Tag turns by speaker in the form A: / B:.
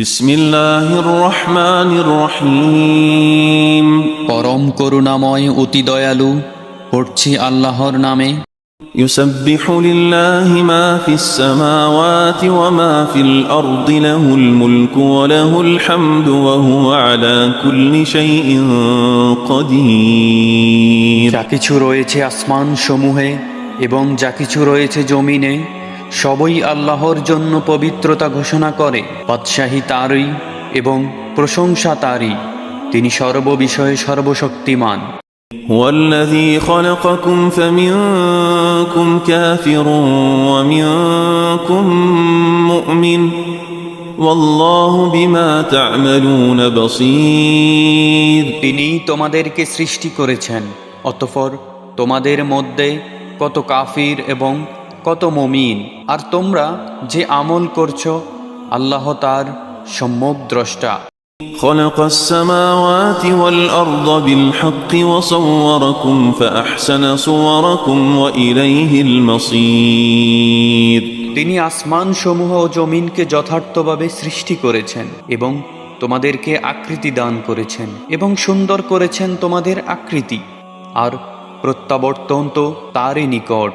A: بسم الله الرحمن الرحيم
B: পরম করুণাময় অতি দয়ালু। পড়ছি আল্লাহর নামে।
A: يسبح لله ما في السماوات وما في الأرض له الملك وله الحمد وهو على كل شيء قدير
B: যা কিছু রয়েছে আসমান সমূহে এবং যা কিছু রয়েছে জমিনে, সবই আল্লাহর জন্য পবিত্রতা ঘোষণা করে। বাদশাহী তারই এবং প্রশংসা তারই, তিনি সর্ববিষয়ে সর্বশক্তিমান।
A: هو الذي خلقكم فمنكم كافر ومنكم مؤمن والله بما تعملون بصير
B: তিনি তোমাদেরকে সৃষ্টি করেছেন, অতঃপর তোমাদের মধ্যে কত কাফির এবং কত মুমিন, আর তোমরা যে আমল করছো আল্লাহ তার সম্যক দ্রষ্টা।
A: خلق السماوات والأرض بالحق وصوركم فأحسن صوركم وإليه المصير
B: তিনি আসমান সমূহ ও জমিনকে যথার্থভাবে সৃষ্টি করেছেন এবং তোমাদেরকে আকৃতি দান করেছেন এবং সুন্দর করেছেন তোমাদের আকৃতি, আর প্রত্যাবর্তন তো তারই নিকট।